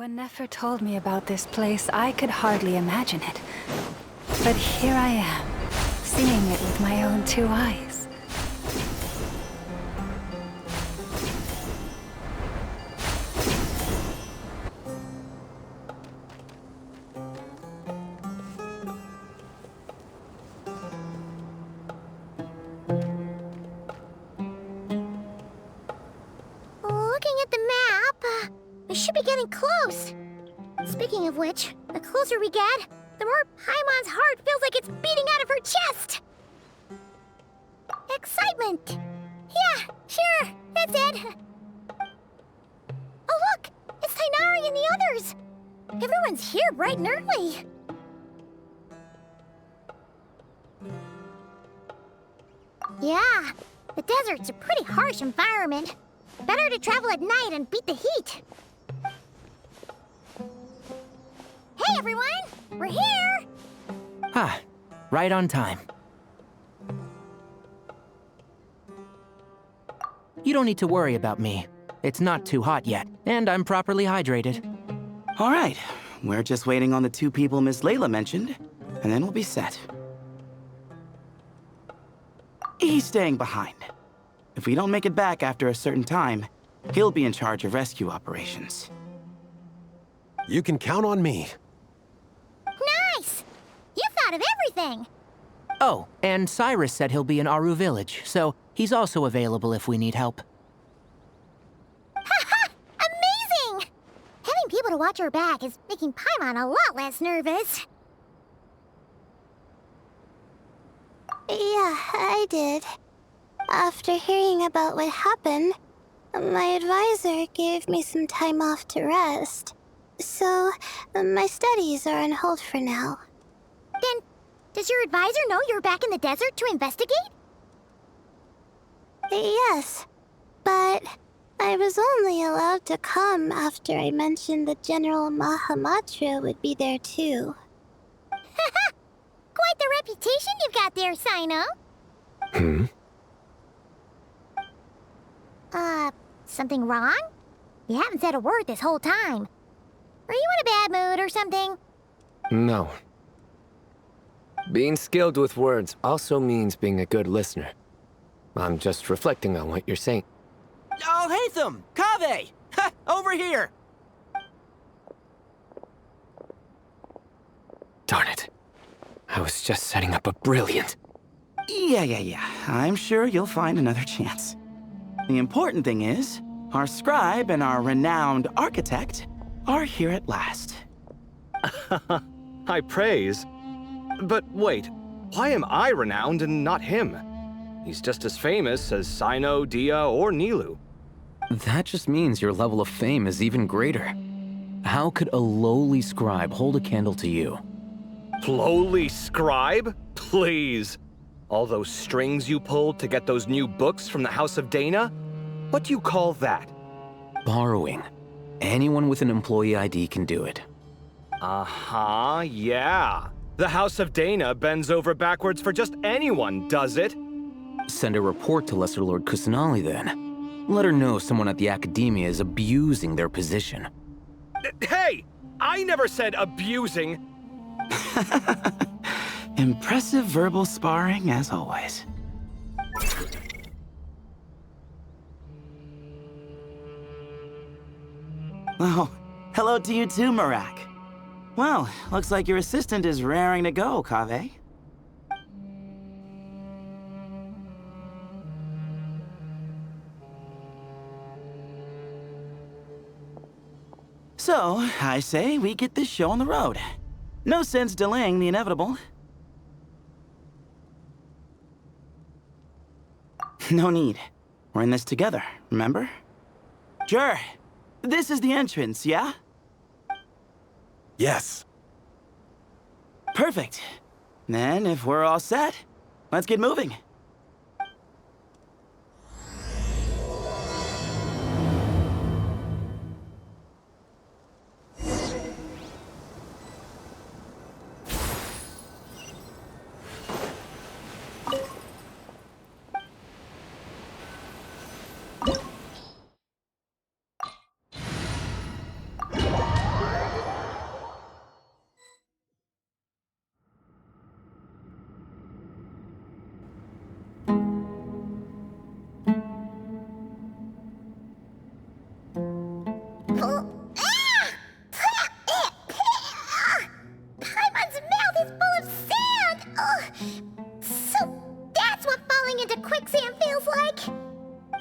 When Nefer told me about this place, I could hardly imagine it. But here I am, seeing it with my own two eyes. Looking at the map, we should be getting close. Speaking of which, the closer we get, the more Paimon's heart feels like it's beating out of her chest. Excitement. Yeah, sure, that's it. Oh look, it's Tainari and the others. Everyone's here bright and early. Yeah, the desert's a pretty harsh environment. Better to travel at night and beat the heat. Hey everyone, we're here! Ah, right on time. You don't need to worry about me. It's not too hot yet, and I'm properly hydrated. All right, we're just waiting on the two people Miss Layla mentioned, and then we'll be set. He's staying behind. If we don't make it back after a certain time, he'll be in charge of rescue operations. You can count on me. Nice! You thought of everything! Oh, and Cyrus said he'll be in Aru Village, so he's also available if we need help. Haha! Amazing! Having people to watch our back is making Paimon a lot less nervous. Yeah, I did. After hearing about what happened, my advisor gave me some time off to rest. So, my studies are on hold for now. Then, does your advisor know you're back in the desert to investigate? Yes, but I was only allowed to come after I mentioned that General Mahamatra would be there too. Haha! Quite the reputation you've got there, Sino. Something wrong? You haven't said a word this whole time. Are you in a bad mood or something? No. Being skilled with words also means being a good listener. I'm just reflecting on what you're saying. Oh, Hatham! Kaveh! Ha! Over here! Darn it. I was just setting up a brilliant... Yeah. I'm sure you'll find another chance. The important thing is, our scribe and our renowned architect are here at last. High praise. But wait, why am I renowned and not him? He's just as famous as Sino, Dia, or Nilu. That just means your level of fame is even greater. How could a lowly scribe hold a candle to you? Lowly scribe? Please. All those strings you pulled to get those new books from the House of Dana? What do you call that? Borrowing. Anyone with an employee ID can do it. Uh-huh, yeah. The House of Dana bends over backwards for just anyone, does it? Send a report to Lesser Lord Kusanali then. Let her know someone at the Academia is abusing their position. Hey! I never said abusing. Impressive verbal sparring, as always. Oh, hello to you too, Marak. Well, looks like your assistant is raring to go, Kaveh. So, I say we get this show on the road. No sense delaying the inevitable. No need. We're in this together, remember? Sure. This is the entrance, yeah? Yes. Perfect. Then, if we're all set, let's get moving.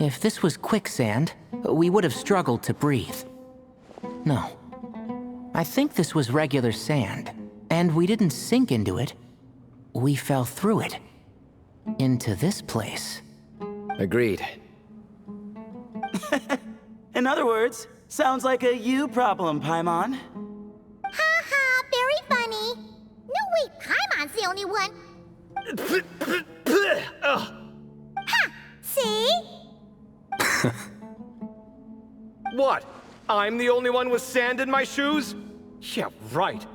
If this was quicksand, we would have struggled to breathe. No. I think this was regular sand, and we didn't sink into it. We fell through it. Into this place. Agreed. In other words, sounds like a you problem, Paimon. Ha ha, very funny. No, wait, Paimon's the only one. Ha! See? What? I'm the only one with sand in my shoes? Yeah, right.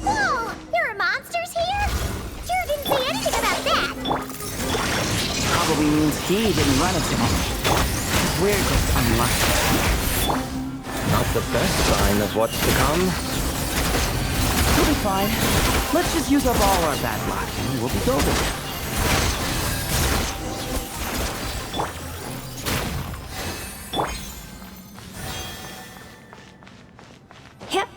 Whoa! There are monsters here? Sure didn't say anything about that. Probably means he didn't run into any. We're just unlucky. Not the best sign of what's to come. We'll be fine. Let's just use up all our bad luck, and we'll be golden. Yep.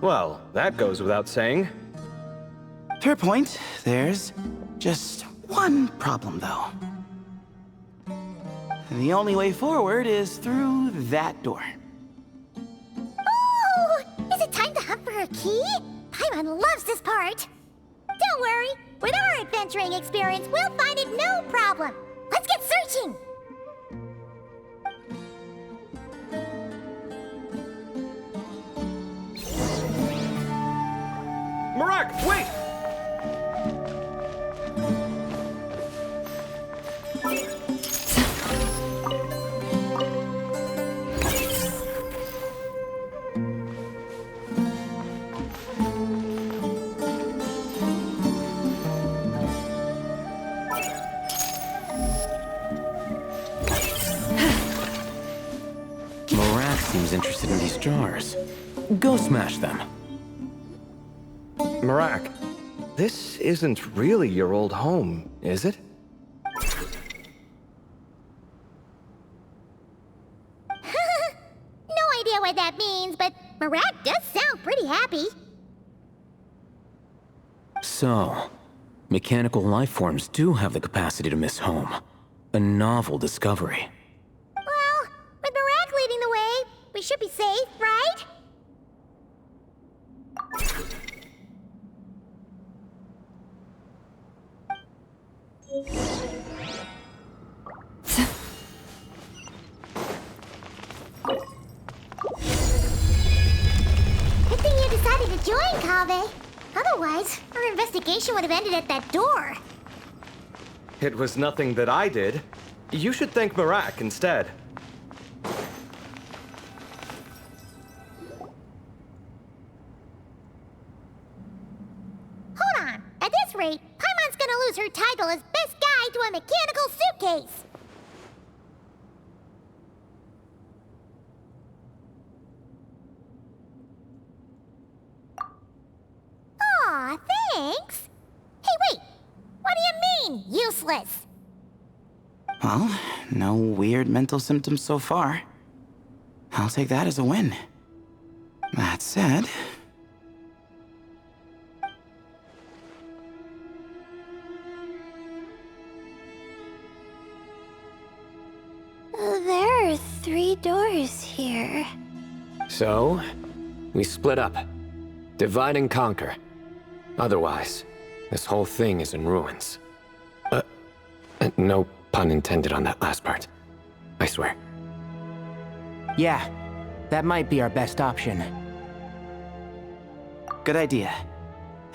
Well, that goes without saying. Fair point. There's just one problem, though. The only way forward is through that door. Oh! Is it time to hunt for a key? Paimon loves this part. Don't worry. With our adventuring experience, we'll find it no problem. Let's get searching. Marak, wait! Morak seems interested in these jars. Go smash them. Marak, this isn't really your old home, is it? No idea what that means, but Marak does sound pretty happy. So, mechanical life forms do have the capacity to miss home. A novel discovery. Well, with Marak leading the way, we should be safe, right? Good thing you decided to join, Kaveh. Otherwise, our investigation would have ended at that door. It was nothing that I did. You should thank Marak instead. Hold on. At this rate, Paimon's gonna lose her title as best guide to a mechanical suitcase. Aw, thanks. Hey, wait. What do you mean, useless? Well, no weird mental symptoms so far. I'll take that as a win. That said, There are 3 doors here. So, we split up. Divide and conquer. Otherwise, this whole thing is in ruins. No pun intended on that last part. I swear. Yeah, that might be our best option. good idea.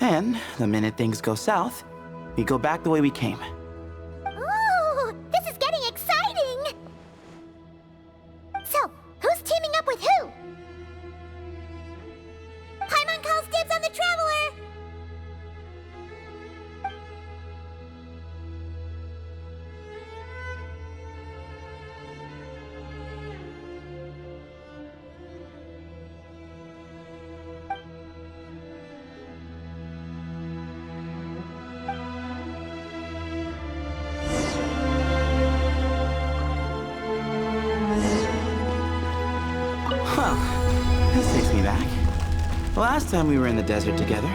And the minute things go south, we go back the way we came. Ooh, this is getting exciting! So, who's teaming up with who? Paimon calls dibs on the Traveler! This takes me back. The last time we were in the desert together,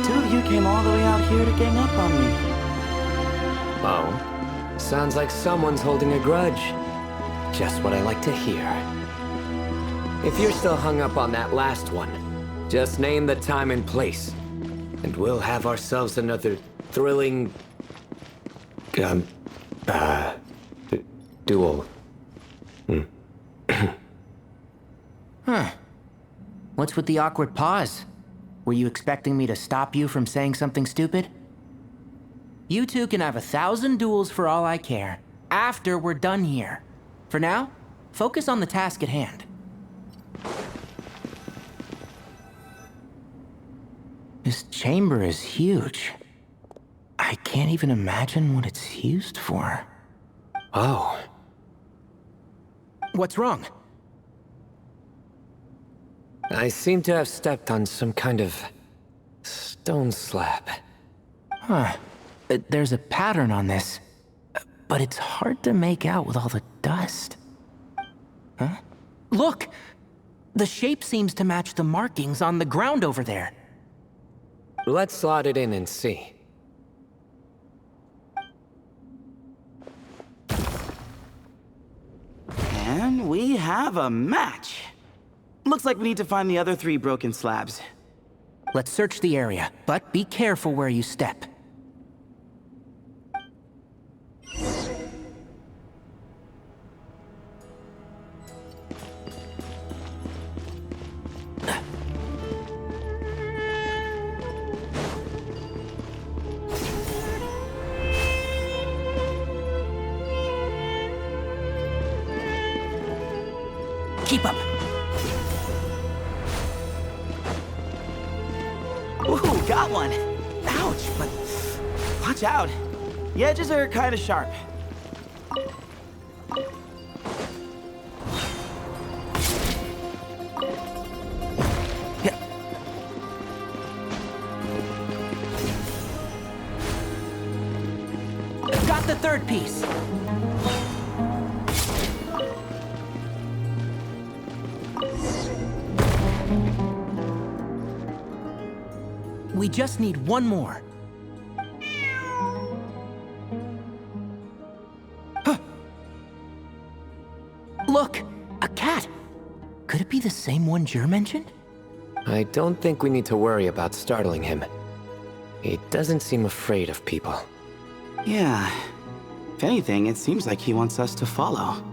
2 of you came all the way out here to gang up on me. Oh, sounds like someone's holding a grudge. Just what I like to hear. If you're still hung up on that last one, just name the time and place, and we'll have ourselves another thrilling... duel. What's with the awkward pause? Were you expecting me to stop you from saying something stupid? You two can have 1,000 duels for all I care, after we're done here. For now, focus on the task at hand. This chamber is huge. I can't even imagine what it's used for. Oh. What's wrong? I seem to have stepped on some kind of stone slab. Huh. There's a pattern on this, but it's hard to make out with all the dust. Huh? Look! The shape seems to match the markings on the ground over there. Let's slot it in and see. And we have a match. Looks like we need to find the other 3 broken slabs. Let's search the area, but be careful where you step. Keep up. Ooh, got one. Ouch, but watch out. The edges are kind of sharp. Yeah. Got the 3rd piece. We just need one more. Huh. Look! A cat! Could it be the same one Jer mentioned? I don't think we need to worry about startling him. He doesn't seem afraid of people. Yeah. If anything, it seems like he wants us to follow.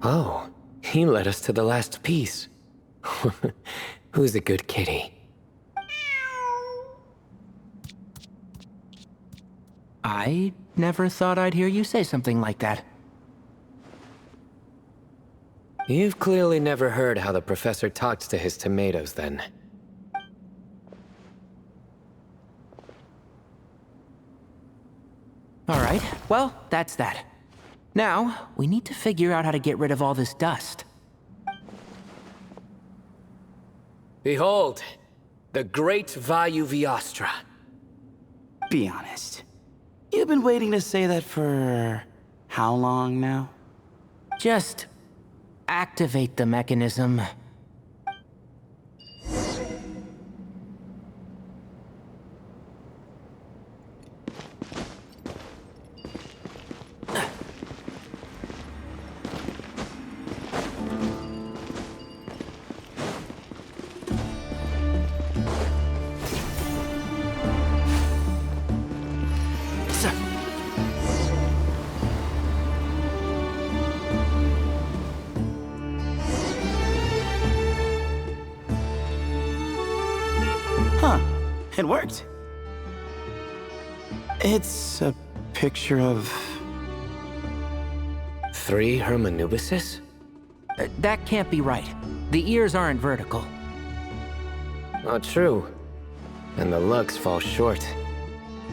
Oh, he led us to the last piece. Who's a good kitty? I never thought I'd hear you say something like that. You've clearly never heard how the professor talks to his tomatoes, then. Alright, well, that's that. Now, we need to figure out how to get rid of all this dust. Behold, the great Vayu Viastra. Be honest. You've been waiting to say that for how long now? Just activate the mechanism. Huh. It worked. It's a picture of... 3 Hermanubises? That can't be right. The ears aren't vertical. Not true. And the lugs fall short.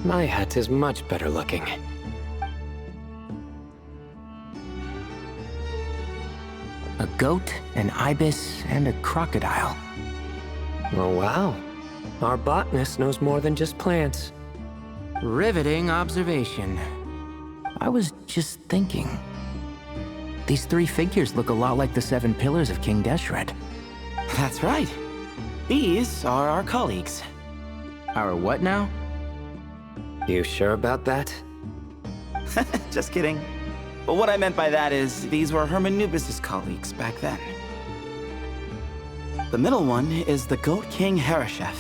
My hat is much better looking. A goat, an ibis, and a crocodile. Oh, wow. Our botanist knows more than just plants. Riveting observation. I was just thinking. These 3 figures look a lot like the 7 pillars of King Deshret. That's right. These are our colleagues. Our what now? You sure about that? Just kidding. But what I meant by that is, these were Hermanubis' colleagues back then. The middle one is the Goat King Hereshef,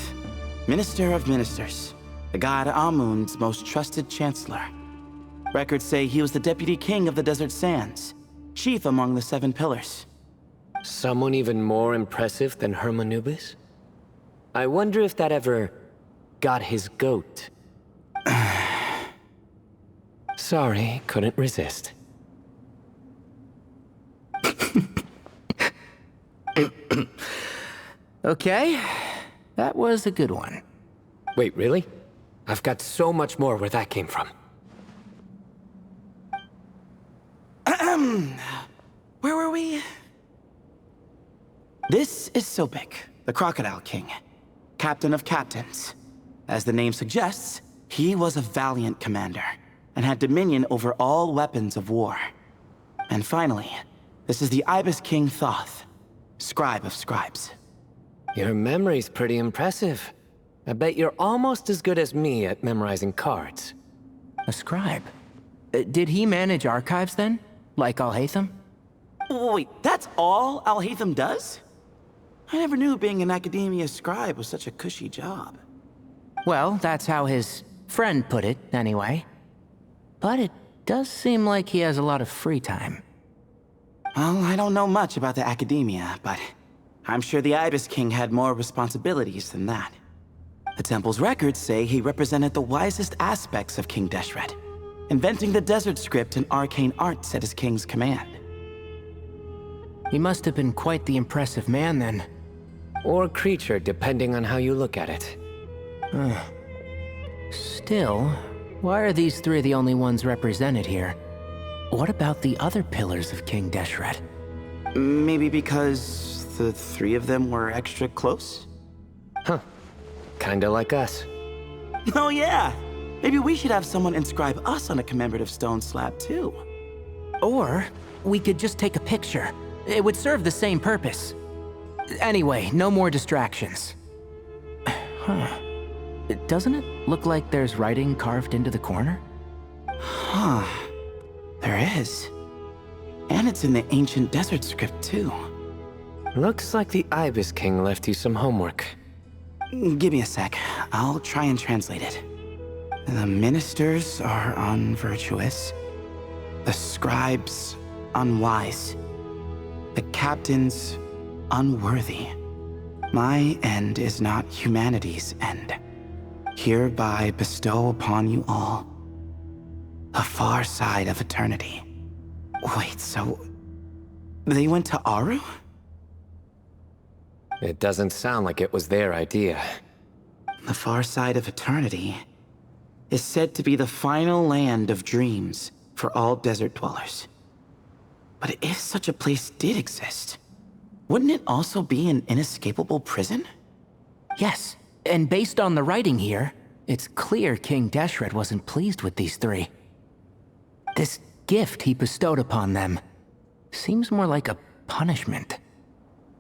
Minister of Ministers, the god Amun's most trusted chancellor. Records say he was the deputy king of the Desert Sands, chief among the 7 pillars. Someone even more impressive than Hermanubis? I wonder if that ever got his goat. Sorry, couldn't resist. Okay, that was a good one. Wait, really? I've got so much more where that came from. Where were we? This is Sobek, the Crocodile King, captain of captains. As the name suggests, he was a valiant commander and had dominion over all weapons of war. And finally, this is the Ibis King Thoth, scribe of scribes. Your memory's pretty impressive. I bet you're almost as good as me at memorizing cards. A scribe? Did he manage archives then? Like Alhaitham? Wait, that's all Alhaitham does? I never knew being an academia scribe was such a cushy job. Well, that's how his friend put it, anyway. But it does seem like he has a lot of free time. Well, I don't know much about the academia, but I'm sure the Ibis King had more responsibilities than that. The temple's records say he represented the wisest aspects of King Deshret, inventing the desert script and arcane arts at his king's command. He must have been quite the impressive man then. Or creature, depending on how you look at it. Still, why are these 3 the only ones represented here? What about the other pillars of King Deshret? Maybe because the 3 of them were extra close? Huh. Kinda like us. Oh yeah! Maybe we should have someone inscribe us on a commemorative stone slab too. Or we could just take a picture. It would serve the same purpose. Anyway, no more distractions. Huh. Doesn't it look like there's writing carved into the corner? Huh. There is. And it's in the ancient desert script too. Looks like the Ibis King left you some homework. Give me a sec. I'll try and translate it. The ministers are unvirtuous. The scribes unwise. The captains unworthy. My end is not humanity's end. Hereby bestow upon you all the far side of eternity. Wait, so They went to Aru? It doesn't sound like it was their idea. The far side of eternity is said to be the final land of dreams for all desert dwellers. But if such a place did exist, wouldn't it also be an inescapable prison? Yes, and based on the writing here, it's clear King Deshret wasn't pleased with these three. This gift he bestowed upon them seems more like a punishment.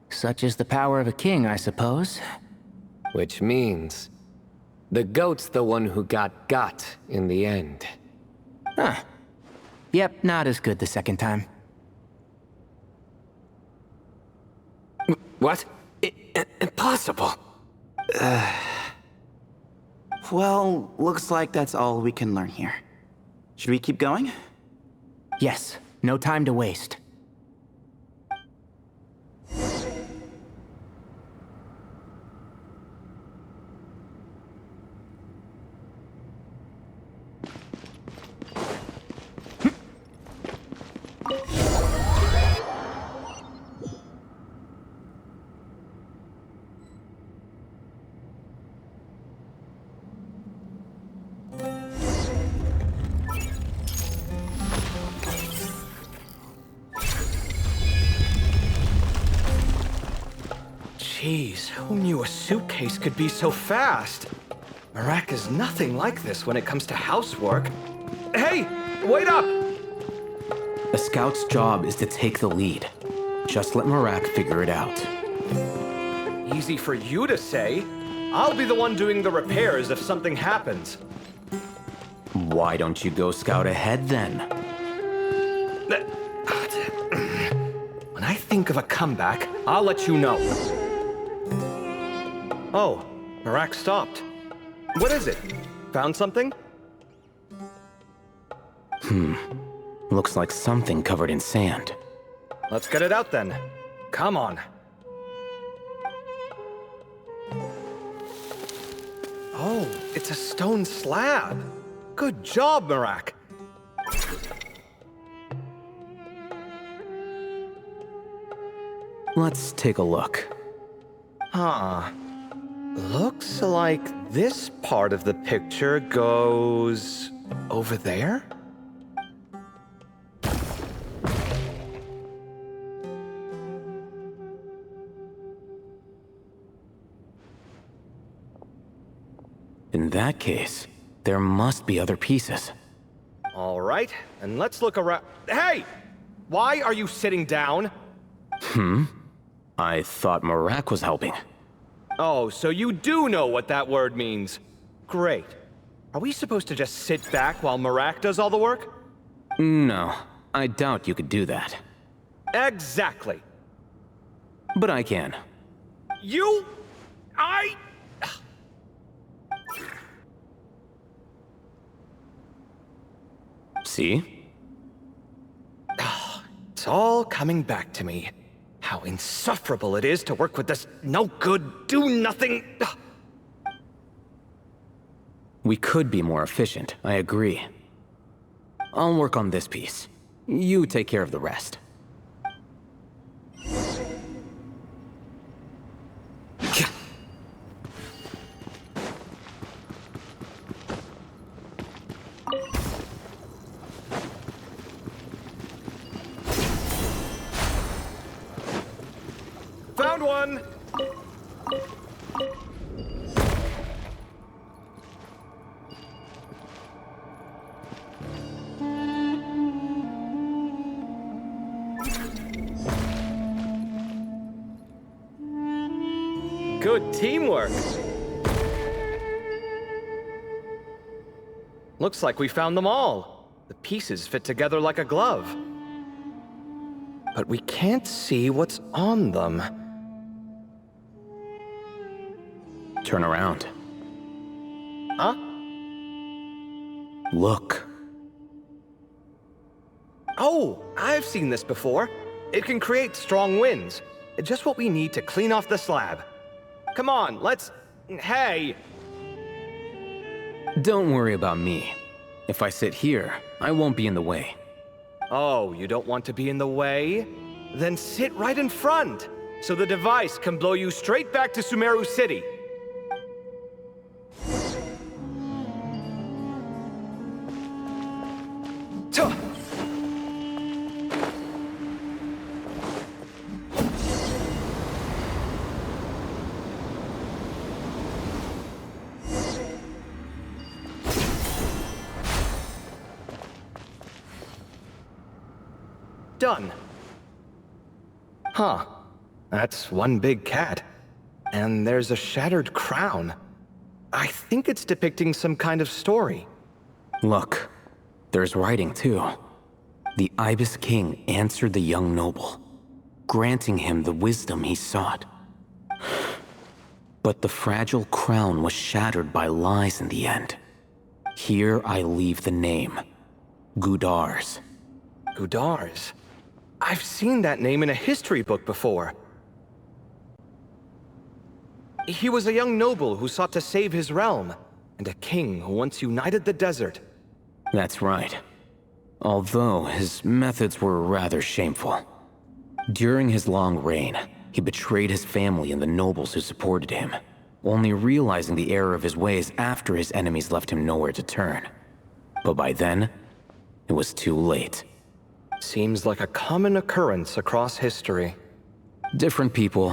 Such is the power of a king, I suppose. Which means the goat's the one who got in the end. Huh. Yep, not as good the second time. What? Impossible. Well, looks like that's all we can learn here. Should we keep going? Yes, no time to waste. Jeez, who knew a suitcase could be so fast? Marak is nothing like this when it comes to housework. Hey, wait up! A scout's job is to take the lead. Just let Marak figure it out. Easy for you to say. I'll be the one doing the repairs if something happens. Why don't you go scout ahead then? When I think of a comeback, I'll let you know. Oh, Marak stopped. What is it? Found something? Looks like something covered in sand. Let's get it out then. Come on. Oh, it's a stone slab. Good job, Marak. Let's take a look. Huh. Looks like this part of the picture goes over there? In that case, there must be other pieces. All right, and let's look around. Hey! Why are you sitting down? I thought Marak was helping. Oh, so you do know what that word means. Great. Are we supposed to just sit back while Marak does all the work? No, I doubt you could do that. Exactly. But I can. See? It's all coming back to me. How insufferable it is to work with this no-good, do-nothing... We could be more efficient, I agree. I'll work on this piece. You take care of the rest. Found one! Good teamwork! Looks like we found them all. The pieces fit together like a glove. But we can't see what's on them. Turn around. Huh? Look. Oh, I've seen this before. It can create strong winds. Just what we need to clean off the slab. Come on, let's... Hey! Don't worry about me. If I sit here, I won't be in the way. Oh, you don't want to be in the way? Then sit right in front, so the device can blow you straight back to Sumeru City. Tuh. Done. Huh. That's one big cat. And there's a shattered crown. I think it's depicting some kind of story. Look, there's writing too. The Ibis King answered the young noble, granting him the wisdom he sought. But the fragile crown was shattered by lies in the end. Here I leave the name, Gudars. Gudars? I've seen that name in a history book before. He was a young noble who sought to save his realm, and a king who once united the desert. That's right. Although his methods were rather shameful. During his long reign, he betrayed his family and the nobles who supported him, only realizing the error of his ways after his enemies left him nowhere to turn. But by then, it was too late. Seems like a common occurrence across history. Different people,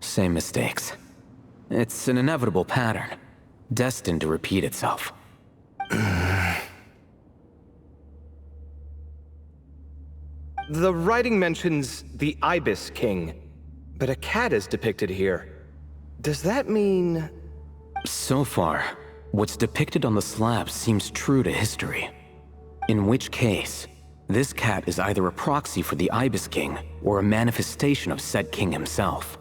same mistakes. It's an inevitable pattern, destined to repeat itself. The writing mentions the Ibis King, but a cat is depicted here. Does that mean... So far, what's depicted on the slab seems true to history. In which case, this cat is either a proxy for the Ibis King or a manifestation of said king himself.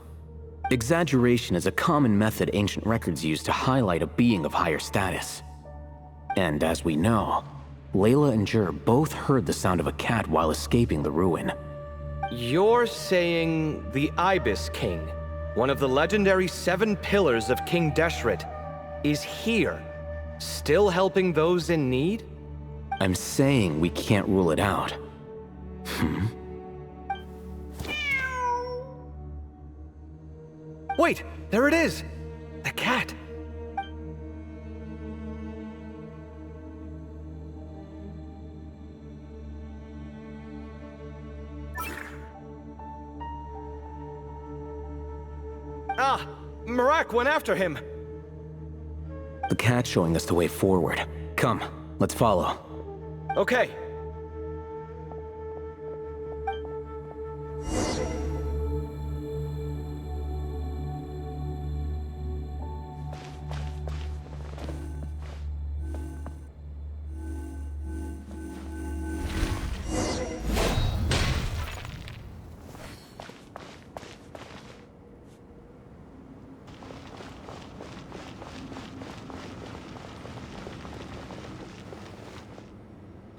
Exaggeration is a common method ancient records use to highlight a being of higher status. And as we know, Layla and Jur both heard the sound of a cat while escaping the ruin. You're saying the Ibis King, one of the legendary 7 pillars of King Deshret, is here, still helping those in need? I'm saying we can't rule it out. Wait, there it is! The cat! Ah! Marak went after him! The cat's showing us the way forward. Come, let's follow. Okay.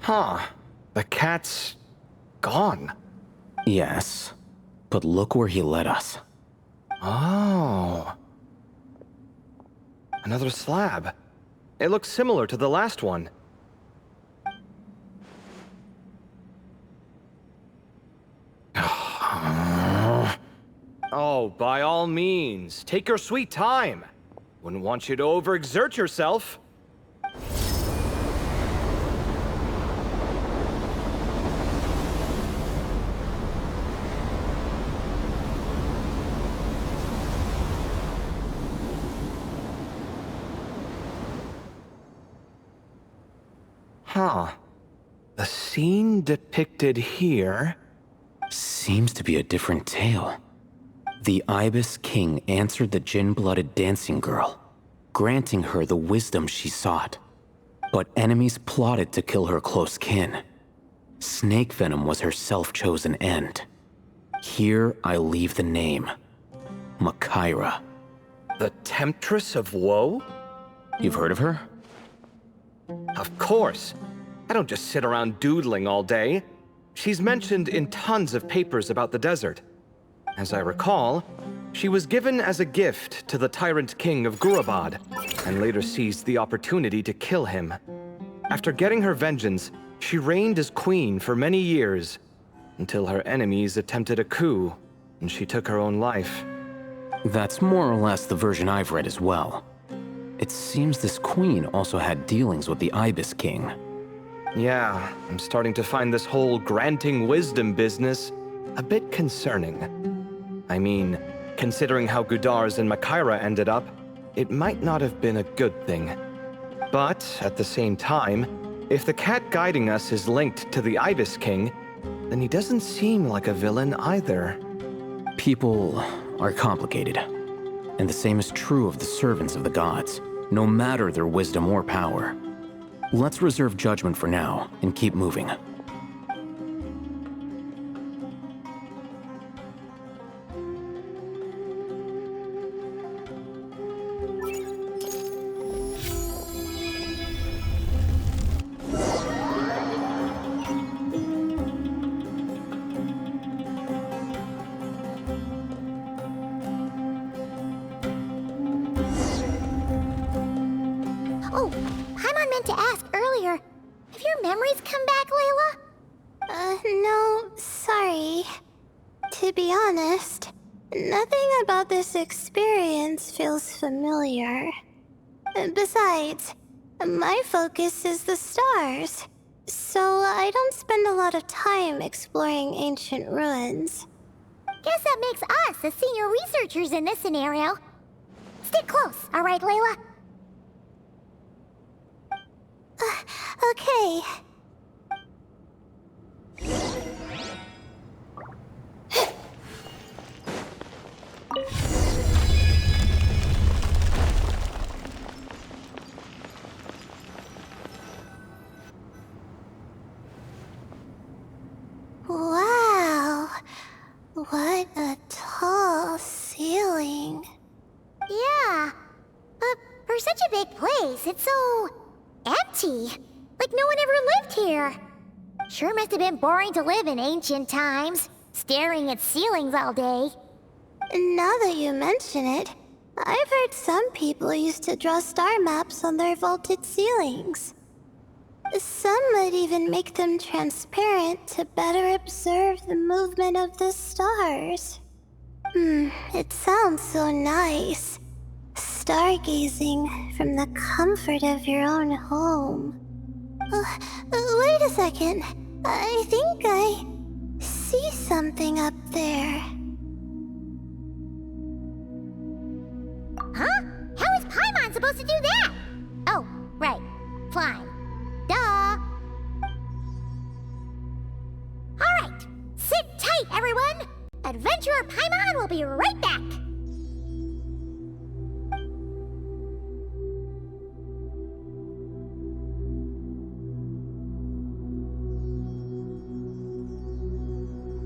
Huh. The cat's... gone. Yes, but look where he led us. Oh. Another slab. It looks similar to the last one. Oh, by all means, take your sweet time. Wouldn't want you to overexert yourself. Huh. The scene depicted here... Seems to be a different tale. The Ibis King answered the Jinn-blooded dancing girl, granting her the wisdom she sought. But enemies plotted to kill her close kin. Snake venom was her self-chosen end. Here I leave the name, Makaira. The Temptress of Woe? You've heard of her? Of course. I don't just sit around doodling all day. She's mentioned in tons of papers about the desert. As I recall, she was given as a gift to the tyrant king of Gurabad, and later seized the opportunity to kill him. After getting her vengeance, she reigned as queen for many years. until her enemies attempted a coup, and she took her own life. That's more or less the version I've read as well. It seems this queen also had dealings with the Ibis King. Yeah, I'm starting to find this whole granting wisdom business a bit concerning. I mean, considering how Gudars and Makaira ended up, it might not have been a good thing. But, at the same time, if the cat guiding us is linked to the Ibis King, then he doesn't seem like a villain either. People are complicated, and the same is true of the servants of the gods, no matter their wisdom or power. Let's reserve judgment for now and keep moving. Oh, Paimon meant to ask earlier. Have your memories come back, Layla? No, sorry. To be honest, nothing about this experience feels familiar. Besides, my focus is the stars, so I don't spend a lot of time exploring ancient ruins. Guess that makes us the senior researchers in this scenario. Stick close, all right, Layla? Okay. Wow. What a tall ceiling. Yeah. For such a big place, it's so empty. Like no one ever lived here. Sure must have been boring to live in ancient times, staring at ceilings all day. Now that you mention it, I've heard some people used to draw star maps on their vaulted ceilings. Some might even make them transparent to better observe the movement of the stars. It sounds so nice. Stargazing from the comfort of your own home. Wait a second. I think I see something up there. Huh? How is Paimon supposed to do that? Oh, right. Flying. Duh. Alright. Sit tight, everyone. Adventurer Paimon will be right back.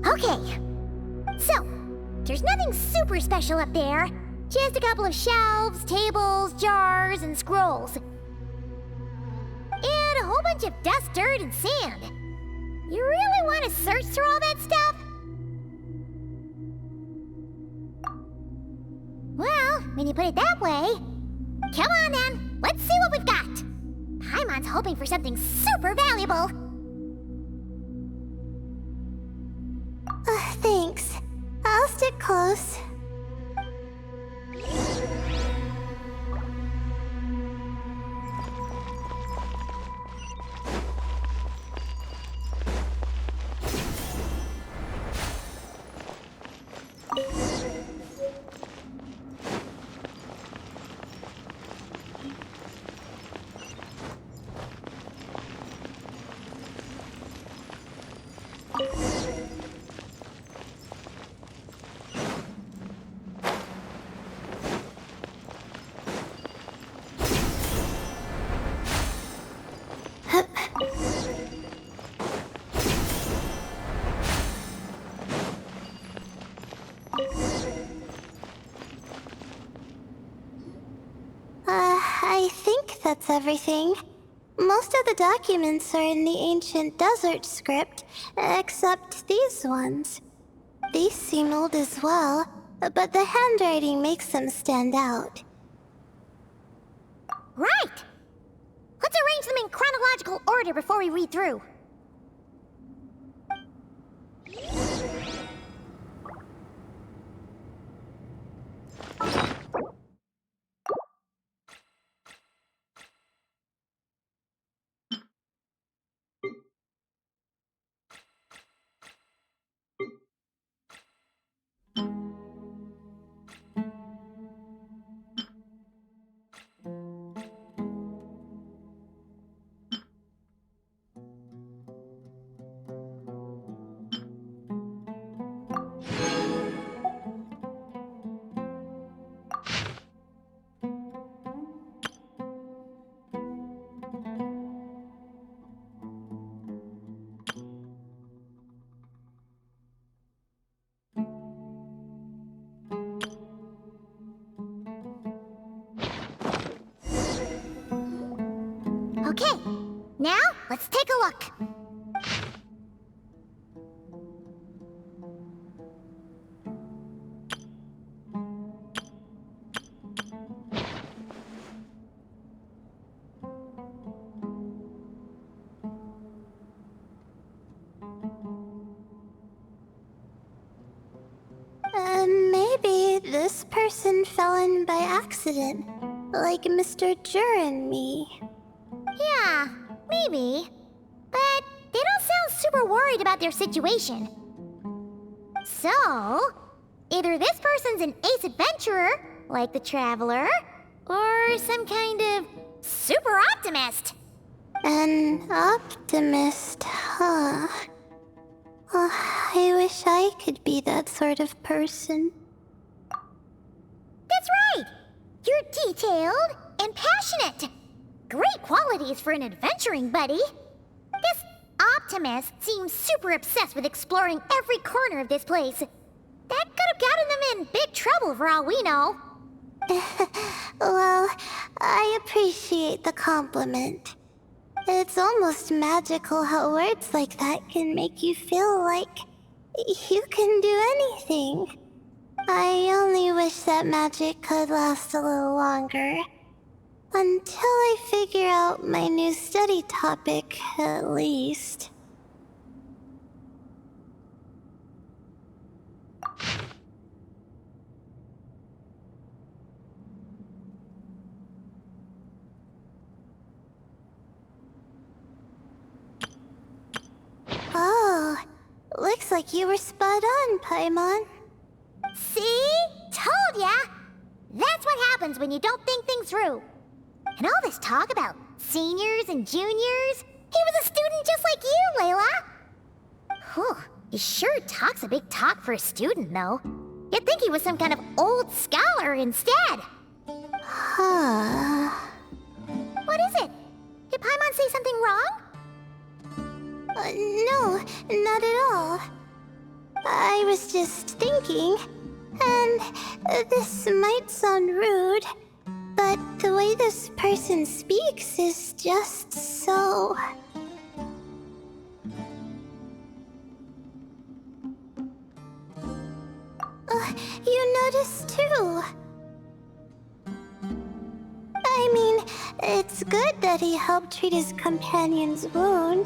Okay. So, there's nothing super special up there. Just a couple of shelves, tables, jars, and scrolls. And a whole bunch of dust, dirt, and sand. You really want to search through all that stuff? Well, when you put it that way... Come on then, let's see what we've got. Paimon's hoping for something super valuable. Thanks. I'll stick close. I think that's everything. Most of the documents are in the ancient desert script, except these ones. These seem old as well, but the handwriting makes them stand out. Right! Let's arrange them in chronological order before we read through. Okay, now let's take a look. Maybe this person fell in by accident, like Mr. Jur and me. Yeah, maybe. But they don't sound super worried about their situation. So, either this person's an ace adventurer, like the Traveler, or some kind of super optimist. An optimist, huh? Oh, I wish I could be that sort of person. That's right! You're detailed and passionate. Great qualities for an adventuring buddy. This optimist seems super obsessed with exploring every corner of this place. That could have gotten them in big trouble for all we know. Well, I appreciate the compliment. It's almost magical how words like that can make you feel like you can do anything. I only wish that magic could last a little longer. Until I figure out my new study topic, at least. Oh, looks like you were spot on, Paimon. See? Told ya! That's what happens when you don't think things through. And all this talk about seniors and juniors, he was a student just like you, Layla. Whew, he sure talks a big talk for a student, though. You'd think he was some kind of old scholar instead. Huh. What is it? Did Paimon say something wrong? No, not at all. I was just thinking, and this might sound rude, but the way this person speaks is just so... you noticed too. I mean, it's good that he helped treat his companion's wound,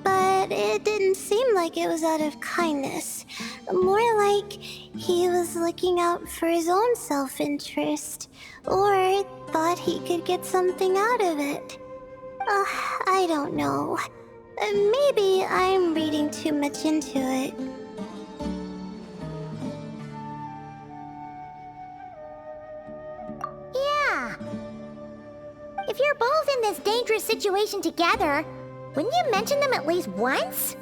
but it didn't seem like it was out of kindness. More like he was looking out for his own self-interest, or thought he could get something out of it. I don't know. Maybe I'm reading too much into it. Yeah. If you're both in this dangerous situation together, wouldn't you mention them at least once?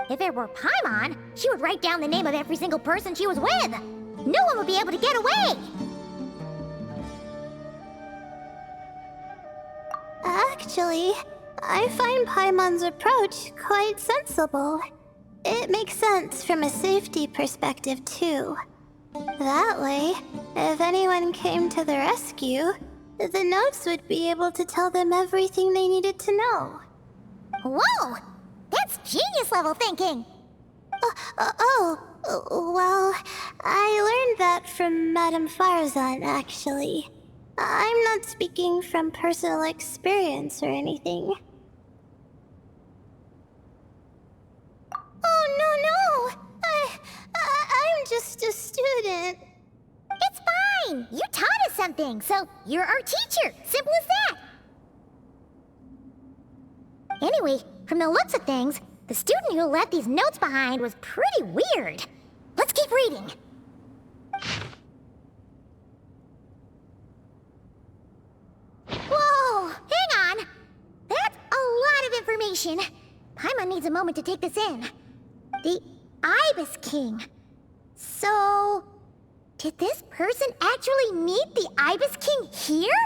If it were Paimon, she would write down the name of every single person she was with. No one would be able to get away. Actually, I find Paimon's approach quite sensible. It makes sense from a safety perspective, too. That way, if anyone came to the rescue, the notes would be able to tell them everything they needed to know. Whoa! That's genius level thinking! Well, I learned that from Madame Farazan, actually. I'm not speaking from personal experience or anything. Oh, a student. It's fine! You taught us something, so you're our teacher. Simple as that. Anyway, from the looks of things, the student who left these notes behind was pretty weird. Let's keep reading. Whoa! Hang on! That's a lot of information. Paimon needs a moment to take this in. The Ibis King. So... did this person actually meet the Ibis King here?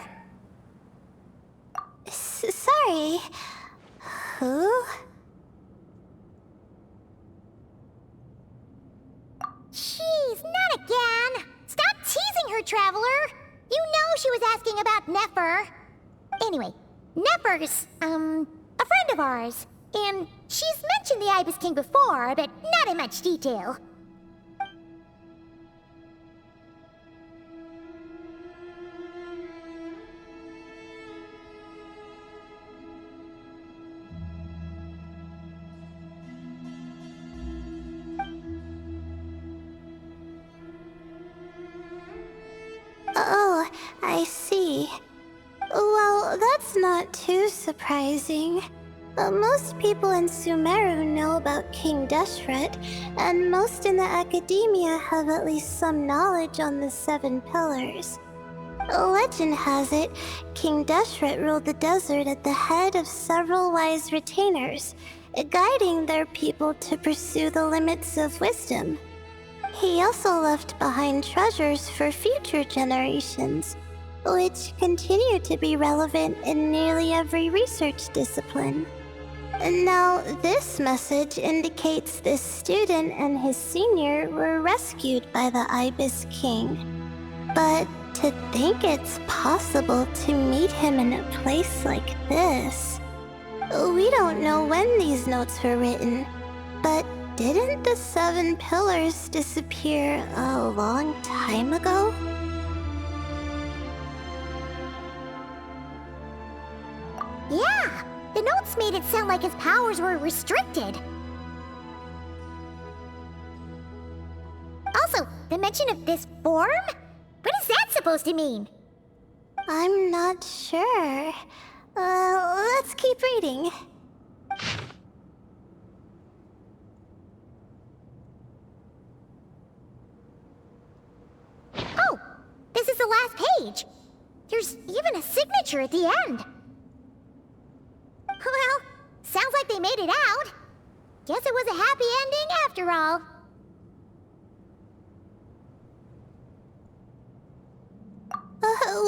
Sorry. Who? Jeez, not again! Stop teasing her, Traveler! You know she was asking about Nefer. Anyway, Nefer's, a friend of ours. And she's mentioned the Ibis King before, but not in much detail. Oh, I see. Well, that's not too surprising. Most people in Sumeru know about King Deshret, and most in the academia have at least some knowledge on the Seven Pillars. Legend has it, King Deshret ruled the desert at the head of several wise retainers, guiding their people to pursue the limits of wisdom. He also left behind treasures for future generations, which continue to be relevant in nearly every research discipline. Now, this message indicates this student and his senior were rescued by the Ibis King. But to think it's possible to meet him in a place like this... We don't know when these notes were written, but didn't the Seven Pillars disappear a long time ago? Yeah, the notes made it sound like his powers were restricted. Also, the mention of this form? What is that supposed to mean? I'm not sure. Let's keep reading. Oh, this is the last page. There's even a signature at the end. Well, sounds like they made it out. Guess it was a happy ending after all.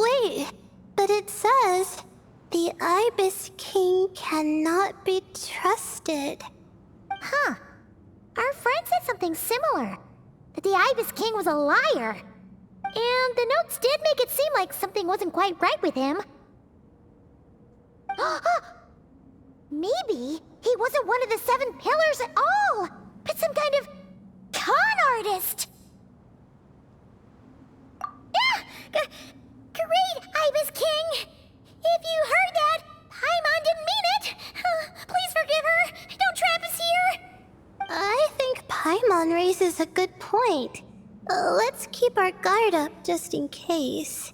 Wait. But it says, the Ibis King cannot be trusted. Huh. Our friend said something similar. That the Ibis King was a liar. And the notes did make it seem like something wasn't quite right with him. Maybe he wasn't one of the Seven Pillars at all, but some kind of con artist. Great, Ibis King! If you heard that, Paimon didn't mean it. Please forgive her. Don't trap us here. I think Paimon raises a good point. Let's keep our guard up just in case.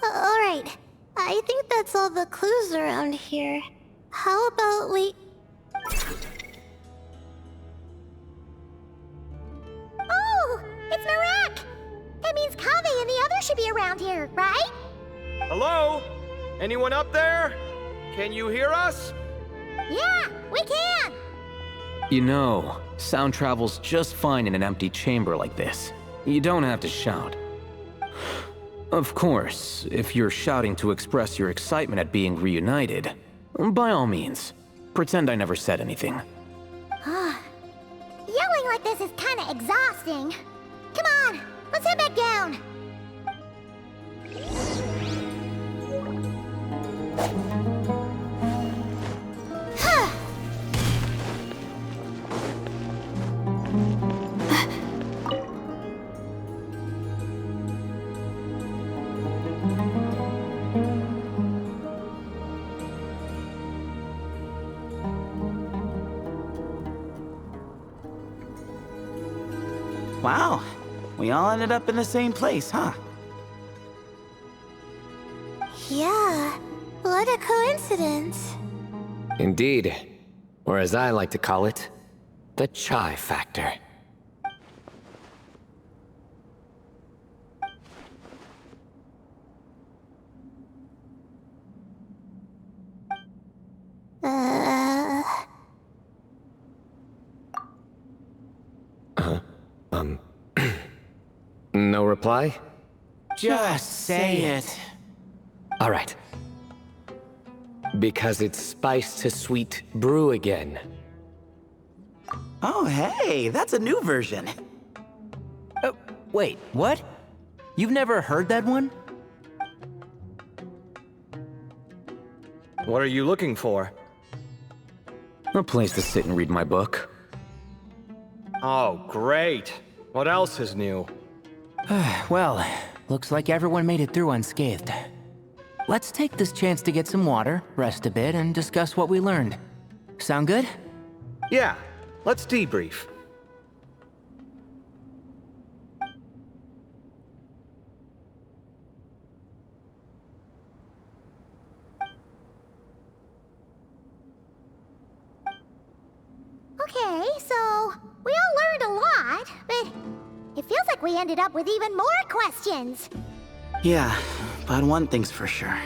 Alright, I think that's all the clues around here. How about we... Oh, it's Narak! That means Kaveh and the others should be around here, right? Hello? Anyone up there? Can you hear us? Yeah, we can! You know, sound travels just fine in an empty chamber like this. You don't have to shout. Of course, if you're shouting to express your excitement at being reunited, by all means, pretend I never said anything. Yelling like this is kinda exhausting. Come on, let's head back down. Wow, we all ended up in the same place, huh? Yeah, what a coincidence. Indeed. Or as I like to call it, the chai factor. Uh... No reply? Just say it. All right. Because it's spice to sweet brew again. Oh, hey, that's a new version. Oh, wait, what? You've never heard that one? What are you looking for? A place to sit and read my book. Oh, great. What else is new? Well, looks like everyone made it through unscathed. Let's take this chance to get some water, rest a bit, and discuss what we learned. Sound good? Yeah, let's debrief. Okay, so we all learned a lot, but it feels like we ended up with even more questions. Yeah, but one thing's for sure.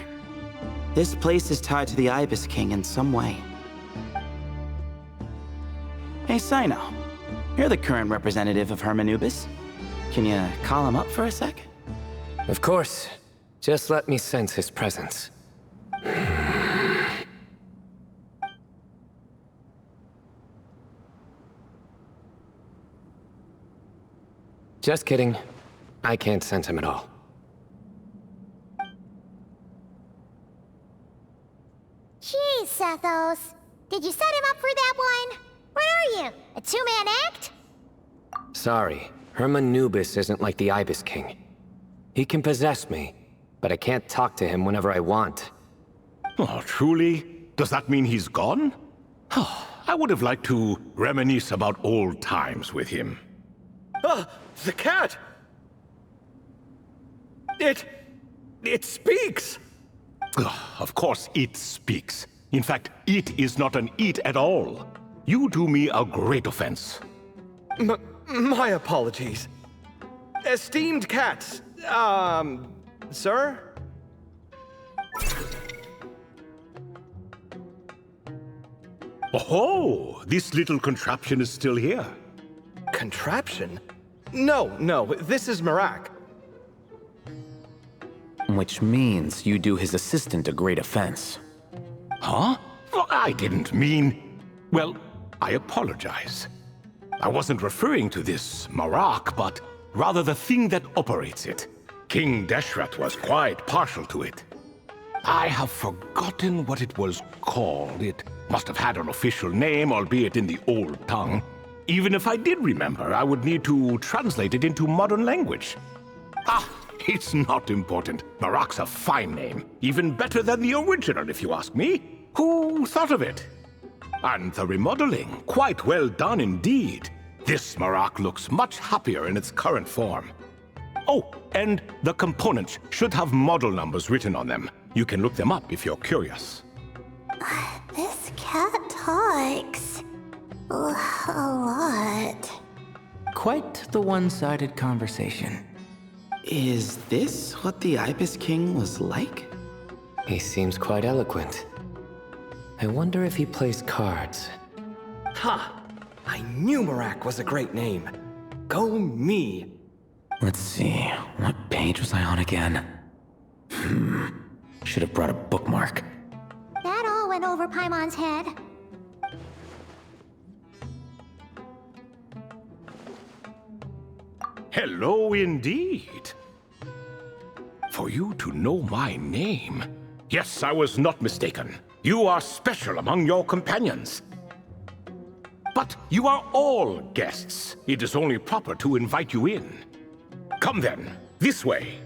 This place is tied to the Ibis King in some way. Hey, Sino. You're the current representative of Hermanubis. Can you call him up for a sec? Of course. Just let me sense his presence. Just kidding. I can't sense him at all. Jeez, Sethos. Did you set him up for that one? What are you, a two-man act? Sorry, Hermanubis isn't like the Ibis King. He can possess me, but I can't talk to him whenever I want. Oh, truly? Does that mean he's gone? Oh, I would have liked to reminisce about old times with him. Ah, the cat! It speaks! Ugh, of course it speaks. In fact, it is not an it at all. You do me a great offense. My apologies. Esteemed cats, sir? Oh, this little contraption is still here. Contraption? No, this is Marak. Which means you do his assistant a great offense. Huh? Well, I didn't mean... Well, I apologize. I wasn't referring to this Marak, but rather the thing that operates it. King Deshret was quite partial to it. I have forgotten what it was called. It must have had an official name, albeit in the old tongue. Even if I did remember, I would need to translate it into modern language. Ah, it's not important. Marak's a fine name. Even better than the original, if you ask me. Who thought of it? And the remodeling, quite well done indeed. This Marak looks much happier in its current form. Oh, and the components should have model numbers written on them. You can look them up if you're curious. This cat talks a lot. Quite the one-sided conversation. Is this what the Ibis King was like? He seems quite eloquent. I wonder if he plays cards. Ha! I knew Marak was a great name. Go me! Let's see, what page was I on again? Should have brought a bookmark. That all went over Paimon's head. Hello indeed. For you to know my name. Yes, I was not mistaken. You are special among your companions. But you are all guests. It is only proper to invite you in. Come then, this way.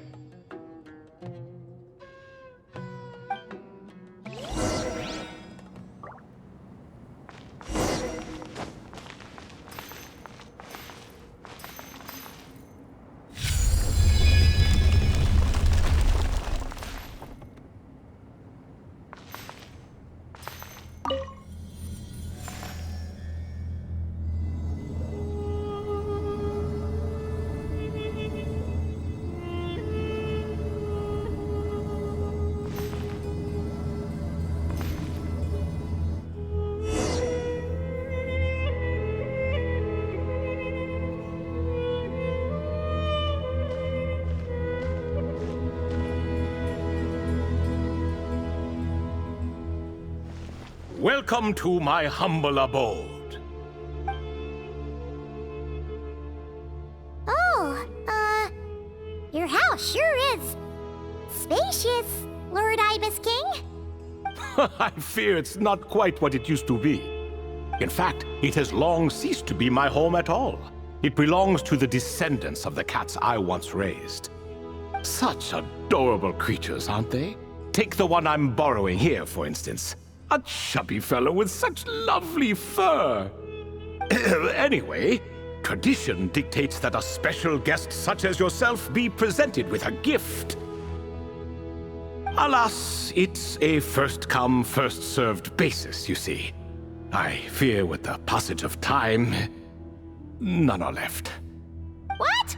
welcome to my humble abode. Oh, your house sure is spacious, Lord Ibis King. I fear it's not quite what it used to be. In fact, it has long ceased to be my home at all. It belongs to the descendants of the cats I once raised. Such adorable creatures, aren't they? Take the one I'm borrowing here, for instance. A chubby fellow with such lovely fur. Anyway, tradition dictates that a special guest such as yourself be presented with a gift. Alas, it's a first-come, first-served basis, you see. I fear with the passage of time, none are left. What?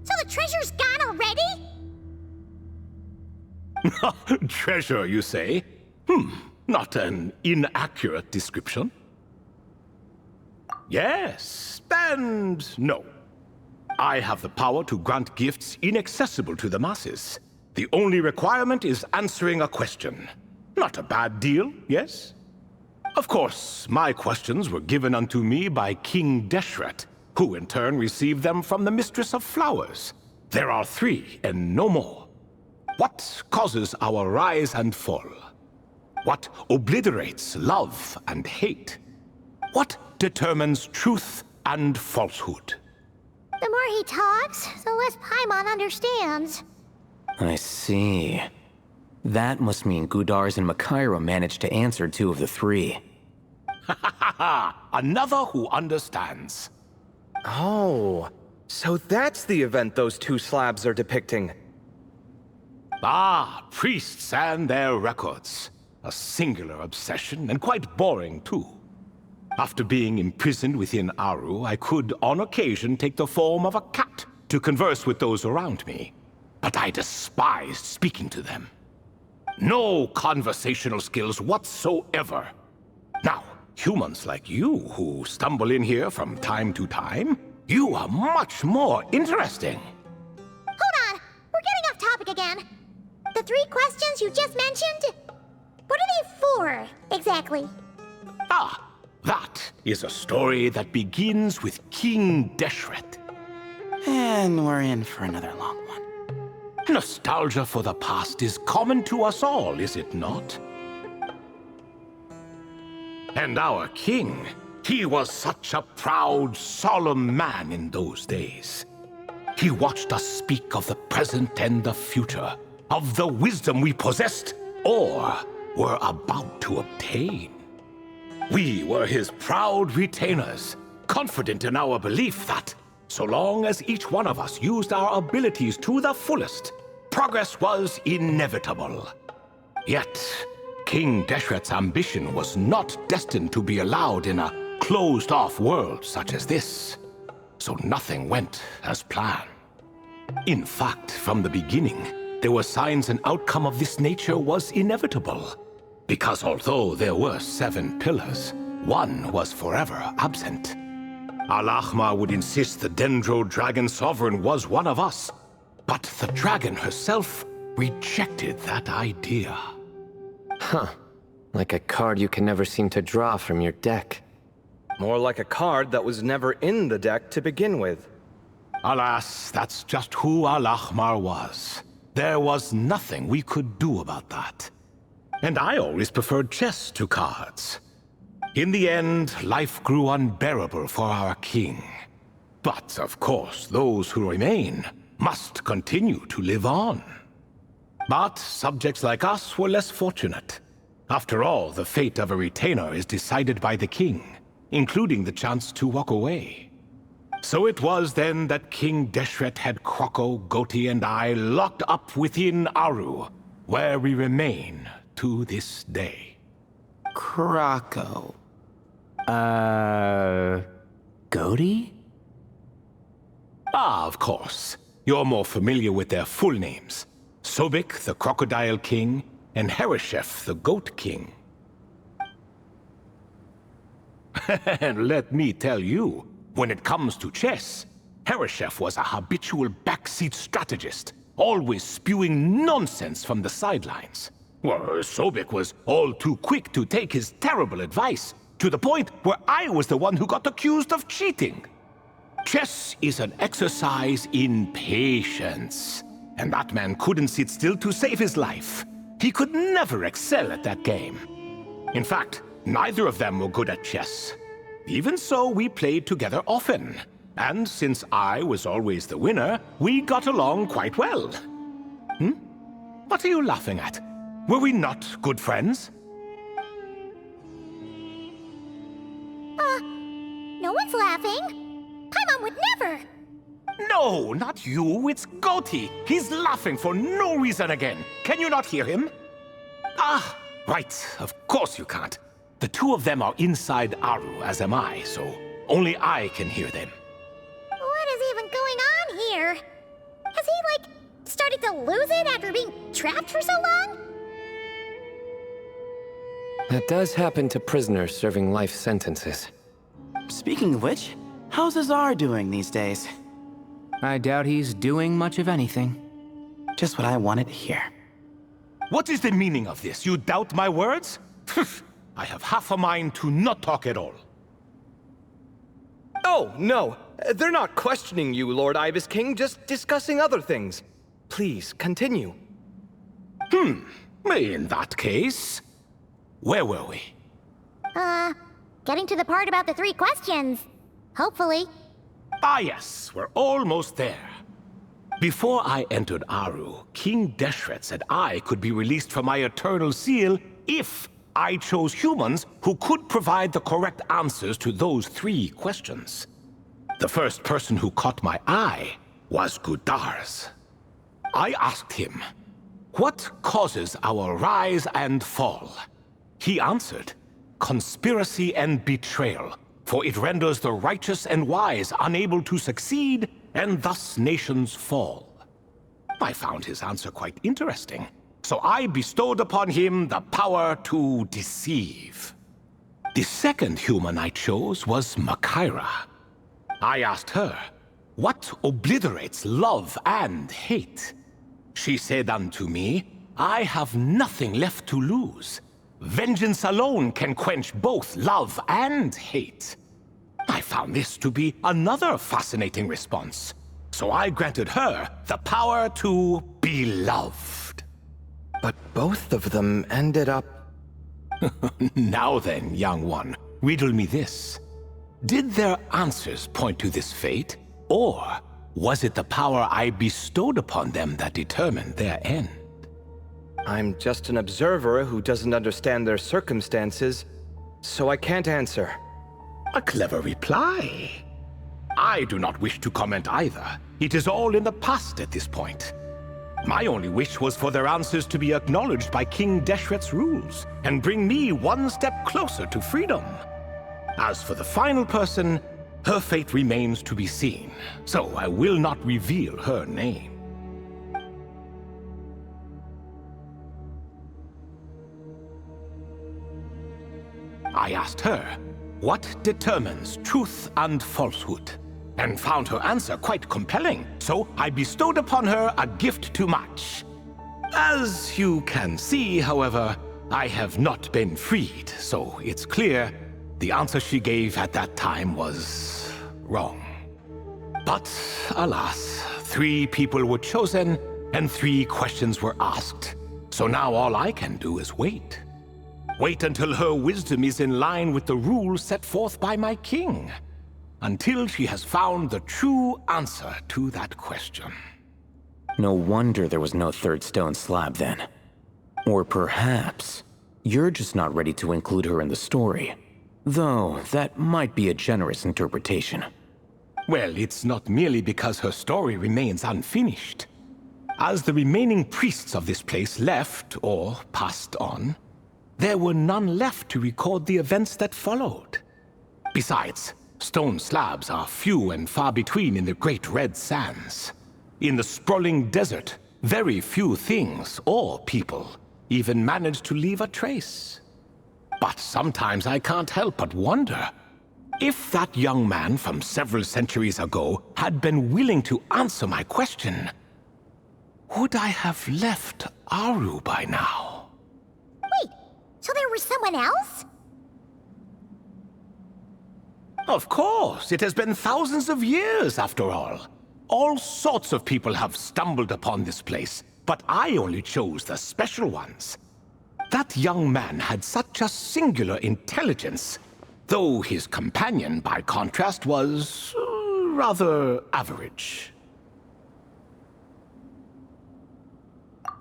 So the treasure's gone already? Treasure, you say? Not an inaccurate description. Yes, and no. I have the power to grant gifts inaccessible to the masses. The only requirement is answering a question. Not a bad deal, yes? Of course, my questions were given unto me by King Deshret, who in turn received them from the Mistress of Flowers. There are 3, and no more. What causes our rise and fall? What obliterates love and hate? What determines truth and falsehood? The more he talks, the less Paimon understands. I see. That must mean Gudars and Makaira managed to answer 2 of the 3. Another who understands. Oh, so that's the event those 2 slabs are depicting. Ah, priests and their records. A singular obsession, and quite boring, too. After being imprisoned within Aru, I could, on occasion, take the form of a cat to converse with those around me. But I despised speaking to them. No conversational skills whatsoever. Now, humans like you who stumble in here from time to time, you are much more interesting. Hold on, we're getting off topic again. The 3 questions you just mentioned? What are they for, exactly? Ah, that is a story that begins with King Deshret. And we're in for another long one. Nostalgia for the past is common to us all, is it not? And our king, he was such a proud, solemn man in those days. He watched us speak of the present and the future, of the wisdom we possessed or were about to obtain. We were his proud retainers, confident in our belief that, so long as each one of us used our abilities to the fullest, progress was inevitable. Yet, King Deshret's ambition was not destined to be allowed in a closed-off world such as this. So nothing went as planned. In fact, from the beginning, there were signs an outcome of this nature was inevitable. Because although there were 7 pillars, one was forever absent. Al-Ahmar would insist the Dendro Dragon Sovereign was one of us, but the dragon herself rejected that idea. Huh. Like a card you can never seem to draw from your deck. More like a card that was never in the deck to begin with. Alas, that's just who Al-Ahmar was. There was nothing we could do about that. And I always preferred chess to cards. In the end, life grew unbearable for our king. But, of course, those who remain must continue to live on. But subjects like us were less fortunate. After all, the fate of a retainer is decided by the king, including the chance to walk away. So it was then that King Deshret had Kroko, Goti, and I locked up within Aru, where we remain to this day. Kroko. Goti? Ah, of course. You're more familiar with their full names. Sobek, the Crocodile King, and Hereshef, the Goat King. And let me tell you, when it comes to chess, Hereshef was a habitual backseat strategist, always spewing nonsense from the sidelines. Well, Sobek was all too quick to take his terrible advice, to the point where I was the one who got accused of cheating. Chess is an exercise in patience, and that man couldn't sit still to save his life. He could never excel at that game. In fact, neither of them were good at chess. Even so, we played together often, and since I was always the winner, we got along quite well. What are you laughing at? Were we not good friends? No one's laughing. Paimon would never. No, not you. It's Goti. He's laughing for no reason again. Can you not hear him? Ah, right. Of course you can't. The two of them are inside Aru, as am I, so only I can hear them. What is even going on here? Has he, like, started to lose it after being trapped for so long? That does happen to prisoners serving life sentences. Speaking of which, how's Azar doing these days? I doubt he's doing much of anything. Just what I wanted to hear. What is the meaning of this? You doubt my words? I have half a mind to not talk at all. Oh, no. They're not questioning you, Lord Ibis King, just discussing other things. Please, continue. In that case, where were we? Getting to the part about the 3 questions. Hopefully. Ah yes, we're almost there. Before I entered Aru, King Deshret said I could be released from my eternal seal if I chose humans who could provide the correct answers to those 3 questions. The first person who caught my eye was Gudars. I asked him, what causes our rise and fall? He answered, conspiracy and betrayal, for it renders the righteous and wise unable to succeed, and thus nations fall. I found his answer quite interesting, so I bestowed upon him the power to deceive. The second human I chose was Makaira. I asked her, what obliterates love and hate? She said unto me, I have nothing left to lose. Vengeance alone can quench both love and hate. I found this to be another fascinating response, so I granted her the power to be loved. But both of them ended up... Now then, young one, riddle me this. Did their answers point to this fate, or was it the power I bestowed upon them that determined their end? I'm just an observer who doesn't understand their circumstances, so I can't answer. A clever reply. I do not wish to comment either. It is all in the past at this point. My only wish was for their answers to be acknowledged by King Deshret's rules, and bring me one step closer to freedom. As for the final person, her fate remains to be seen, so I will not reveal her name. I asked her, what determines truth and falsehood? And found her answer quite compelling, so I bestowed upon her a gift to match. As you can see, however, I have not been freed, so it's clear the answer she gave at that time was wrong. But alas, 3 people were chosen and 3 questions were asked, so now all I can do is wait. Wait until her wisdom is in line with the rules set forth by my king. Until she has found the true answer to that question. No wonder there was no 3rd stone slab then. Or perhaps you're just not ready to include her in the story. Though, that might be a generous interpretation. Well, it's not merely because her story remains unfinished. As the remaining priests of this place left, or passed on, there were none left to record the events that followed. Besides, stone slabs are few and far between in the Great Red Sands. In the sprawling desert, very few things or people even manage to leave a trace. But sometimes I can't help but wonder, if that young man from several centuries ago had been willing to answer my question, would I have left Aru by now? So there was someone else? Of course, it has been thousands of years after all. All sorts of people have stumbled upon this place, but I only chose the special ones. That young man had such a singular intelligence, though his companion, by contrast, was rather average.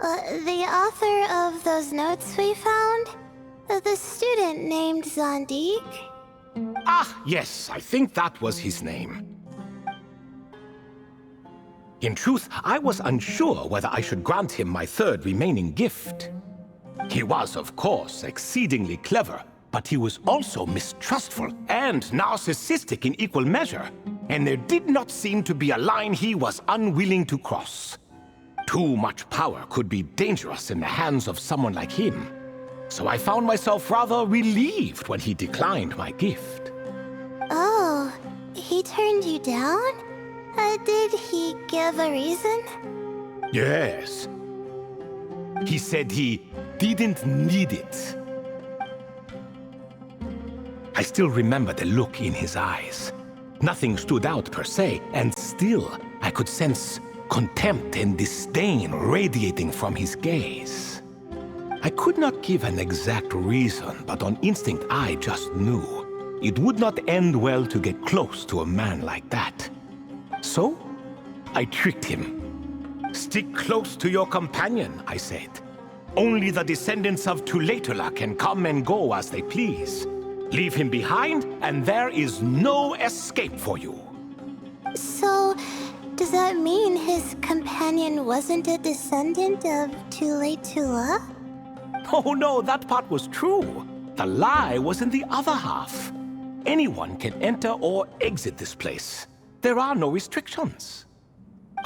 The author of those notes we found? The student named Zandik? Ah, yes, I think that was his name. In truth, I was unsure whether I should grant him my third remaining gift. He was, of course, exceedingly clever, but he was also mistrustful and narcissistic in equal measure, and there did not seem to be a line he was unwilling to cross. Too much power could be dangerous in the hands of someone like him, so I found myself rather relieved when he declined my gift. Oh, he turned you down? Did he give a reason? Yes. He said he didn't need it. I still remember the look in his eyes. Nothing stood out per se, and still I could sense contempt and disdain radiating from his gaze. I could not give an exact reason, but on instinct I just knew it would not end well to get close to a man like that. So, I tricked him. Stick close to your companion, I said. Only the descendants of Tulatula can come and go as they please. Leave him behind, and there is no escape for you. So, does that mean his companion wasn't a descendant of Tulatula? Oh no, that part was true. The lie was in the other half. Anyone can enter or exit this place. There are no restrictions.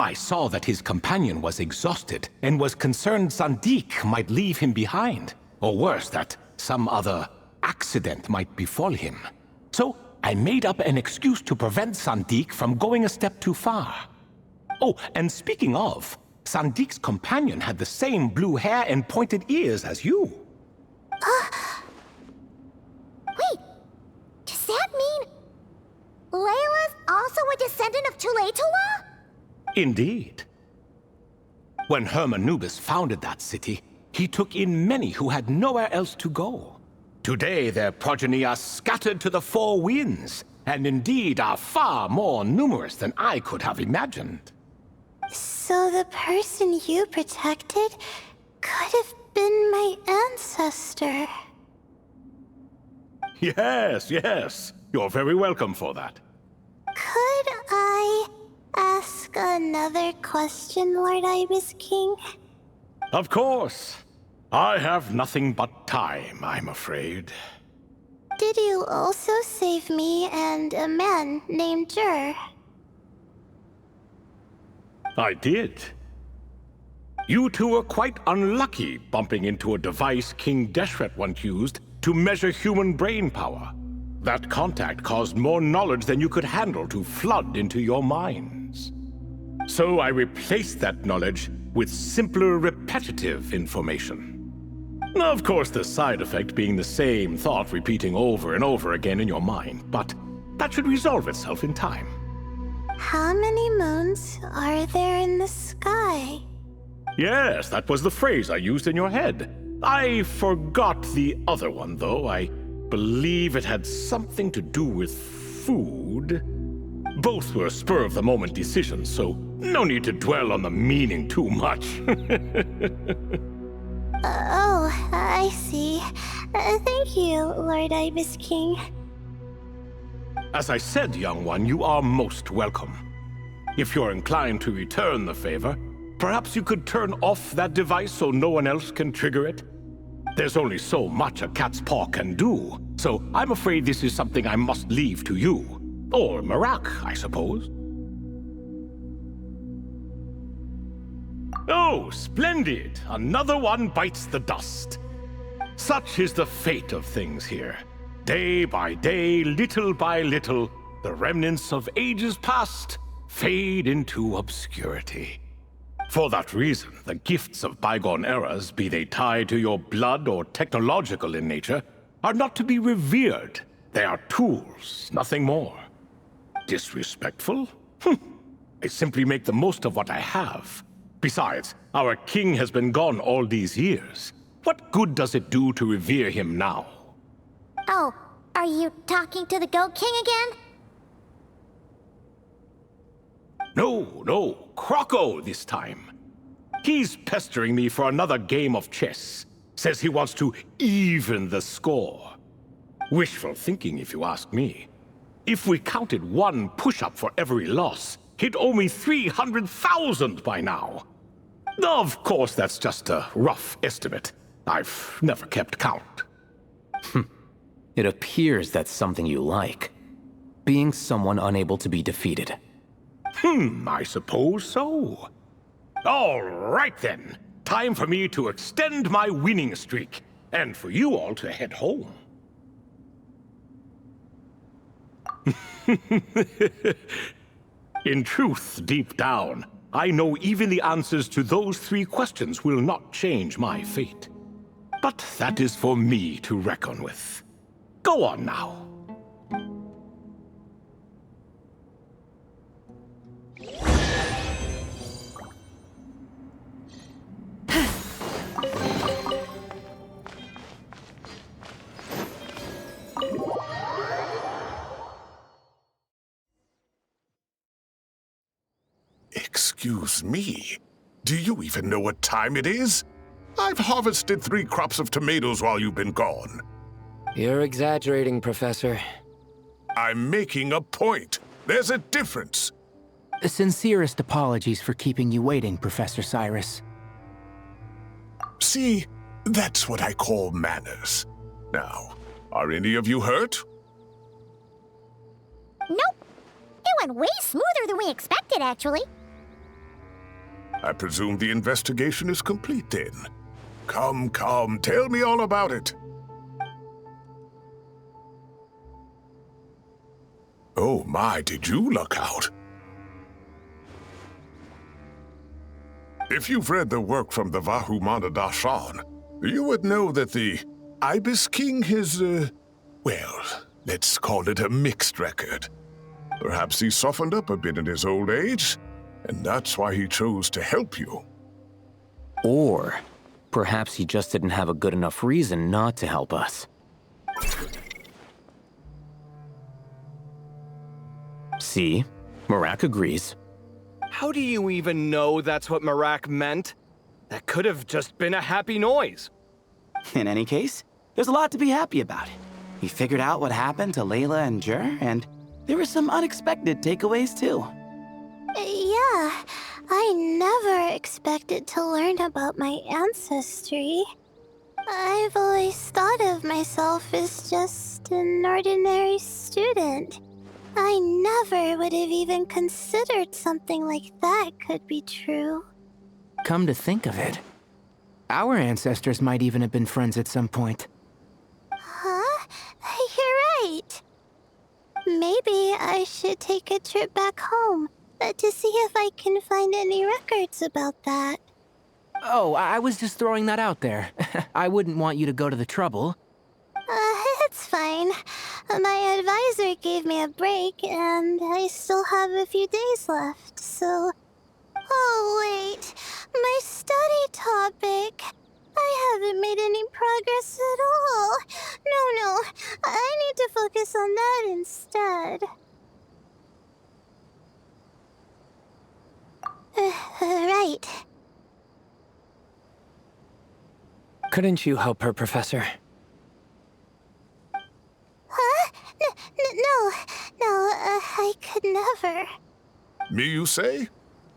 I saw that his companion was exhausted and was concerned Zandik might leave him behind, or worse, that some other accident might befall him. So I made up an excuse to prevent Zandik from going a step too far. Oh, and speaking of, Sandik's companion had the same blue hair and pointed ears as you. Wait, does that mean Layla's also a descendant of Tulatula? Indeed. When Hermanubis founded that city, he took in many who had nowhere else to go. Today their progeny are scattered to the four winds, and indeed are far more numerous than I could have imagined. So the person you protected could have been my ancestor. Yes, yes. You're very welcome for that. Could I ask another question, Lord Ibis King? Of course. I have nothing but time, I'm afraid. Did you also save me and a man named Jur? I did. You two were quite unlucky bumping into a device King Deshret once used to measure human brain power. That contact caused more knowledge than you could handle to flood into your minds. So I replaced that knowledge with simpler, repetitive information. Of course, the side effect being the same thought repeating over and over again in your mind, but that should resolve itself in time. How many moons are there in the sky? Yes, that was the phrase I used in your head. I forgot the other one, though. I believe it had something to do with food. Both were spur-of-the-moment decisions, so no need to dwell on the meaning too much. Oh, I see. Thank you, Lord Ibis King. As I said, young one, you are most welcome. If you're inclined to return the favor, perhaps you could turn off that device so no one else can trigger it? There's only so much a cat's paw can do, so I'm afraid this is something I must leave to you. Or Marak, I suppose. Oh, splendid! Another one bites the dust. Such is the fate of things here. Day by day, little by little, the remnants of ages past fade into obscurity. For that reason, the gifts of bygone eras, be they tied to your blood or technological in nature, are not to be revered. They are tools, nothing more. Disrespectful? I simply make the most of what I have. Besides, our king has been gone all these years. What good does it do to revere him now? Oh, are you talking to the Goat King again? No, Croco this time. He's pestering me for another game of chess. Says he wants to even the score. Wishful thinking, if you ask me. If we counted one push-up for every loss, he'd owe me 300,000 by now. Of course, that's just a rough estimate. I've never kept count. It appears that's something you like. Being someone unable to be defeated. I suppose so. All right then. Time for me to extend my winning streak, and for you all to head home. In truth, deep down, I know even the answers to those 3 questions will not change my fate. But that is for me to reckon with. Go on now. Excuse me, do you even know what time it is? I've harvested 3 crops of tomatoes while you've been gone. You're exaggerating, Professor. I'm making a point. There's a difference. Sincerest apologies for keeping you waiting, Professor Cyrus. See, that's what I call manners. Now, are any of you hurt? Nope. It went way smoother than we expected, actually. I presume the investigation is complete then. Come, tell me all about it. Oh my, did you luck out? If you've read the work from the Vahumana Darshan, you would know that the Ibis King has, well, let's call it a mixed record. Perhaps he softened up a bit in his old age, and that's why he chose to help you. Or perhaps he just didn't have a good enough reason not to help us. See? Marak agrees. How do you even know that's what Marak meant? That could have just been a happy noise. In any case, there's a lot to be happy about. We figured out what happened to Layla and Jur, and there were some unexpected takeaways too. Yeah, I never expected to learn about my ancestry. I've always thought of myself as just an ordinary student. I never would have even considered something like that could be true. Come to think of it, our ancestors might even have been friends at some point. Huh? You're right. Maybe I should take a trip back home to see if I can find any records about that. Oh, I was just throwing that out there. I wouldn't want you to go to the trouble. It's fine. My advisor gave me a break, and I still have a few days left, so... Oh, wait. My study topic. I haven't made any progress at all. No. I need to focus on that instead. Right. Couldn't you help her, Professor? Huh? No, I could never. Me, you say?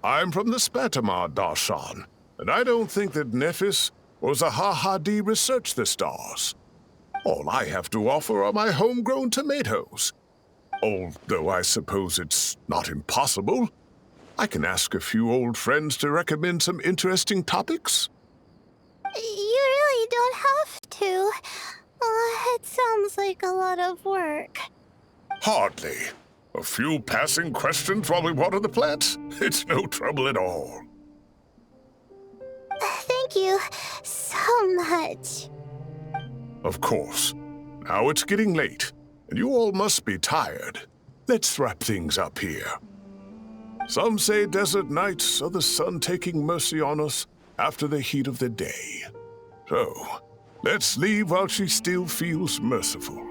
I'm from the Spatamar Darshan, and I don't think that Nephis or Zahahadi researched the stars. All I have to offer are my homegrown tomatoes. Although I suppose it's not impossible. I can ask a few old friends to recommend some interesting topics. You really don't have to. It sounds like a lot of work. Hardly. A few passing questions while we water the plants? It's no trouble at all. you so much. Of course. Now it's getting late, and you all must be tired. Let's wrap things up here. Some say desert nights are the sun taking mercy on us after the heat of the day. So, let's leave while she still feels merciful.